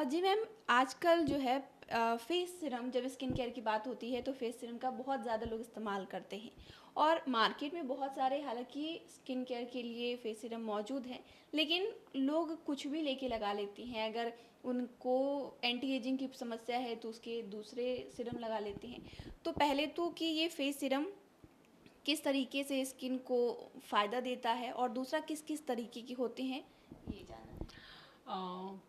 जी ma'am, आजकल जो है फेस सीरम, जब स्किन केयर की बात होती है तो फेस सीरम का बहुत ज़्यादा लोग इस्तेमाल करते हैं। और मार्केट में बहुत सारे हालांकि स्किन केयर के लिए फेस सीरम मौजूद हैं, लेकिन लोग कुछ भी लेके लगा लेती हैं। अगर उनको एंटी एजिंग की समस्या है तो उसके दूसरे सीरम लगा लेती हैं। तो पहले तो कि ये फेस सीरम किस तरीके से स्किन को फ़ायदा देता है और दूसरा किस किस तरीके के होते हैं, ये जानना है।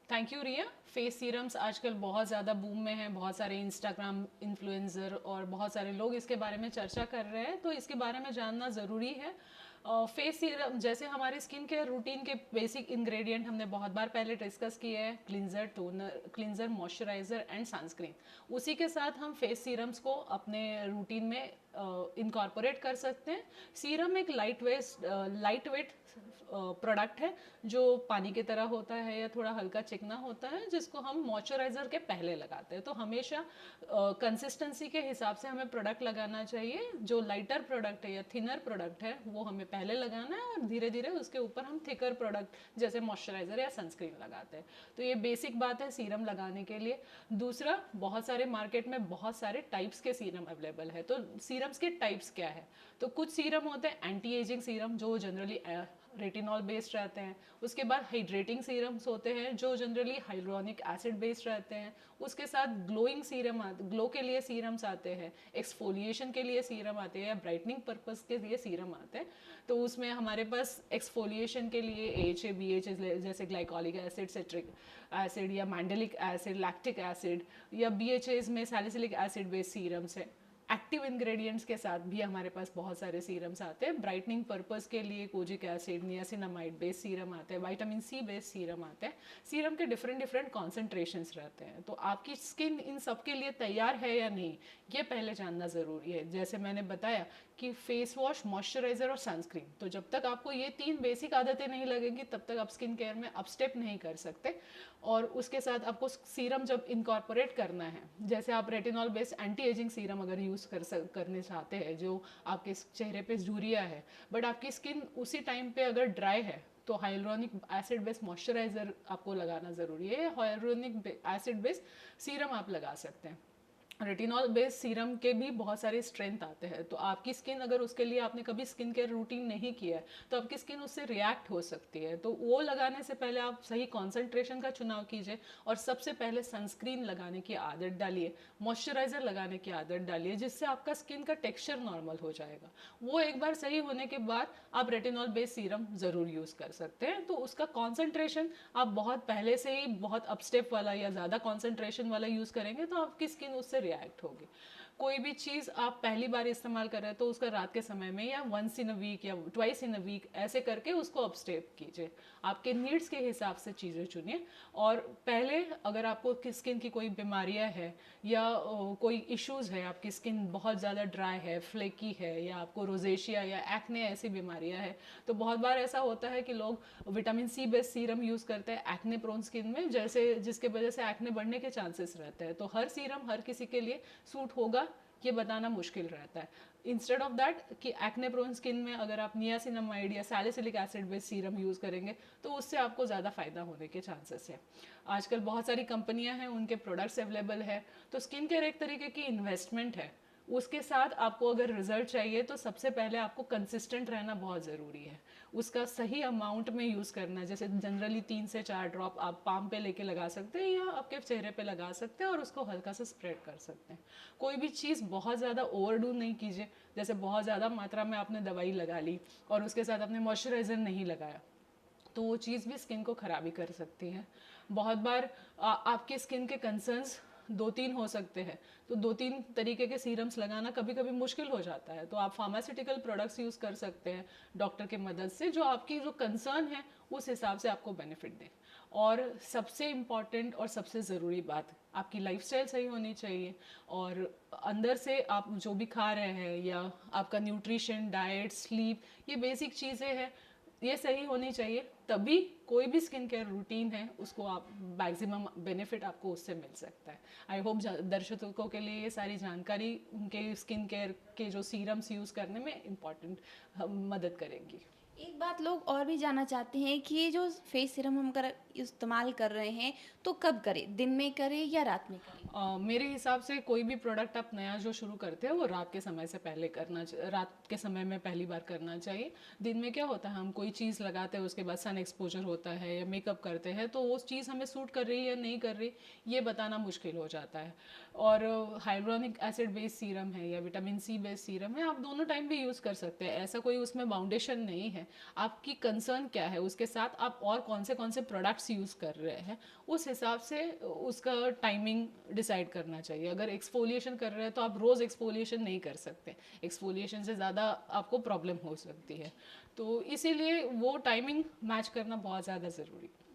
Thank you Riya. Face serums आजकल बहुत ज़्यादा बूम में हैं। बहुत सारे इंस्टाग्राम इन्फ्लुएंसर और बहुत सारे लोग इसके बारे में चर्चा कर रहे हैं, तो इसके बारे में जानना ज़रूरी है। फेस सीरम जैसे हमारे स्किन केयर रूटीन के बेसिक इंग्रेडिएंट हमने बहुत बार पहले डिस्कस किए हैं, cleanser, toner, cleanser, moisturiser and sunscreen. उसी के साथ हम फेस सीरम्स को अपने रूटीन में इनकॉर्पोरेट कर सकते हैं। सीरम एक लाइट वेट प्रोडक्ट है जो पानी की तरह होता है या थोड़ा हल्का चिकना होता है, जिसको हम मॉइस्चराइजर के पहले लगाते हैं। तो हमेशा कंसिस्टेंसी के हिसाब से हमें प्रोडक्ट लगाना चाहिए। जो लाइटर प्रोडक्ट है या थिनर प्रोडक्ट है वो हमें पहले लगाना है और धीरे धीरे उसके ऊपर हम थिकर प्रोडक्ट जैसे मॉइस्चराइजर या सनस्क्रीन लगाते हैं। तो ये बेसिक बात है सीरम लगाने के लिए। दूसरा, बहुत सारे मार्केट में बहुत सारे टाइप्स के सीरम अवेलेबल है। तो सीरम्स के टाइप्स क्या है? तो कुछ सीरम होते हैं एंटी एजिंग सीरम जो जनरली रेटिनॉल बेस्ड रहते हैं। उसके बाद हाइड्रेटिंग सीरम्स होते हैं जो जनरली हाइलुरोनिक एसिड बेस्ड रहते हैं। उसके साथ ग्लोइंग सीरम ग्लो के लिए सीरम्स आते हैं, एक्सफोलिएशन के लिए सीरम आते हैं या ब्राइटनिंग पर्पस के लिए सीरम आते हैं। तो उसमें हमारे पास एक्सफोलिएशन के लिए AHA BHA जैसे ग्लाइकोलिक एसिड, सिट्रिक एसिड या मैंडेलिक एसिड, लैक्टिक एसिड या BHAs में सैलिसिलिक एसिड बेस्ड सीरम्स है। एक्टिव इंग्रेडिएंट्स के साथ भी हमारे पास बहुत सारे सीरम्स आते हैं। ब्राइटनिंग पर्पस के लिए kojic acid, niacinamide based serum आते हैं, विटामिन C बेस्ड सीरम आते हैं। सीरम के डिफरेंट डिफरेंट कॉन्सेंट्रेशंस रहते हैं। तो आपकी स्किन इन सब के लिए तैयार है या नहीं, ये पहले जानना ज़रूरी है। जैसे मैंने बताया कि फेस वॉश, मॉइस्चराइजर और सनस्क्रीन, तो जब तक आपको ये 3 बेसिक आदतें नहीं लगेंगी तब तक आप स्किन केयर में अप स्टेप नहीं कर सकते। और उसके साथ आपको सीरम जब इनकॉर्पोरेट करना है, जैसे आप retinol based anti ageing serum अगर यूज़ करने चाहते हैं जो आपके चेहरे पे झुर्रियाँ है, बट आपकी स्किन उसी टाइम पे अगर ड्राई है, तो हाइलुरोनिक एसिड बेस्ड मॉइस्चराइजर आपको लगाना ज़रूरी है। हाइलुरोनिक एसिड बेस्ड सीरम आप लगा सकते हैं। रेटिनॉल बेस्ड सीरम के भी बहुत सारे स्ट्रेंथ आते हैं। तो आपकी स्किन, अगर उसके लिए आपने कभी स्किन केयर रूटीन नहीं किया है तो आपकी स्किन उससे रिएक्ट हो सकती है। तो वो लगाने से पहले आप सही कॉन्सेंट्रेशन का चुनाव कीजिए और सबसे पहले सनस्क्रीन लगाने की आदत डालिए, मॉइस्चराइजर लगाने की आदत डालिए, जिससे आपका स्किन का टेक्सचर नॉर्मल हो जाएगा। वो एक बार सही होने के बाद आप रेटिनॉल बेस्ड सीरम ज़रूर यूज़ कर सकते हैं। तो उसका कॉन्सेंट्रेशन आप बहुत पहले से ही बहुत अपस्टेप वाला या ज़्यादा कॉन्सेंट्रेशन वाला यूज़ करेंगे तो आपकी स्किन उससे रिएक्ट होगी। कोई भी चीज़ आप पहली बार इस्तेमाल कर रहे हैं तो उसका रात के समय में या वंस इन अ वीक या ट्वाइस इन अ वीक ऐसे करके उसको अपस्टेप कीजिए। आपके नीड्स के हिसाब से चीज़ें चुनिए। और पहले, अगर आपको स्किन की कोई बीमारियां है या कोई इश्यूज है, आपकी स्किन बहुत ज़्यादा ड्राई है, फ्लेकी है, या आपको रोजेशिया या एक्ने ऐसी बीमारियां है, तो बहुत बार ऐसा होता है कि लोग vitamin C based serum use करते हैं एक्ने प्रोन स्किन में, जैसे जिसके वजह से एक्ने बढ़ने के चांसेस रहते हैं। तो हर सीरम हर किसी के लिए सूट होगा ये बताना मुश्किल रहता है। इंस्टेड ऑफ दैट कि एक्ने प्रोन स्किन में अगर आप नियासिनामाइड या salicylic acid based serum use करेंगे तो उससे आपको ज़्यादा फायदा होने के चांसेस है। आजकल बहुत सारी कंपनियां हैं, उनके प्रोडक्ट्स अवेलेबल है। तो स्किन केयर एक तरीके की इन्वेस्टमेंट है। उसके साथ आपको अगर रिजल्ट चाहिए तो सबसे पहले आपको कंसिस्टेंट रहना बहुत ज़रूरी है। उसका सही अमाउंट में यूज़ करना है। जैसे जनरली 3 से 4 ड्रॉप आप पाम पे लेके लगा सकते हैं या आपके चेहरे पे लगा सकते हैं और उसको हल्का सा स्प्रेड कर सकते हैं। कोई भी चीज़ बहुत ज़्यादा ओवरडू नहीं कीजिए। जैसे बहुत ज़्यादा मात्रा में आपने दवाई लगा ली और उसके साथ आपने मॉइस्चराइज़र नहीं लगाया, तो वो चीज़ भी स्किन को ख़राबी कर सकती है। बहुत बार आपके स्किन के कंसर्न्स 2-3 हो सकते हैं, तो 2-3 तरीके के सीरम्स लगाना कभी कभी मुश्किल हो जाता है। तो आप फार्मास्यूटिकल प्रोडक्ट्स यूज़ कर सकते हैं डॉक्टर के मदद से, जो आपकी जो कंसर्न है उस हिसाब से आपको बेनिफिट दें। और सबसे इम्पॉर्टेंट और सबसे ज़रूरी बात, आपकी लाइफस्टाइल सही होनी चाहिए। और अंदर से आप जो भी खा रहे हैं या आपका न्यूट्रिशन, डाइट, स्लीप, ये बेसिक चीज़ें हैं, ये सही होनी चाहिए। तभी कोई भी स्किन केयर रूटीन है उसको आप मैक्सिमम बेनिफिट आपको उससे मिल सकता है। आई होप दर्शकों के लिए ये सारी जानकारी उनके स्किन केयर के जो सीरम्स यूज़ करने में इम्पॉर्टेंट मदद करेंगी। एक बात लोग और भी जानना चाहते हैं कि ये जो फेस सीरम हम कर इस्तेमाल कर रहे हैं तो कब करें, दिन में करें या रात में करें? मेरे हिसाब से कोई भी प्रोडक्ट आप नया जो शुरू करते हैं वो रात के समय से पहले रात के समय में पहली बार करना चाहिए। दिन में क्या होता है, हम कोई चीज़ लगाते हैं उसके बाद सन एक्सपोजर होता है या मेकअप करते हैं तो वो चीज़ हमें सूट कर रही है या नहीं कर रही ये बताना मुश्किल हो जाता है। और हाइड्रोनिक एसिड बेस्ड सीरम है या विटामिन सी बेस्ड सीरम है, आप दोनों टाइम भी यूज़ कर सकते हैं, ऐसा कोई उसमें बाउंडेशन नहीं है। आपकी कंसर्न क्या है, उसके साथ आप और कौन से प्रोडक्ट्स यूज़ कर रहे हैं, उस हिसाब से उसका टाइमिंग डिसाइड करना चाहिए। अगर एक्सफोलिएशन कर रहे हैं तो आप रोज़ एक्सफोलिएशन नहीं कर सकते, एक्सफोलिएशन से ज़्यादा आपको प्रॉब्लम हो सकती है। तो इसीलिए वो टाइमिंग मैच करना बहुत ज़्यादा ज़रूरी है।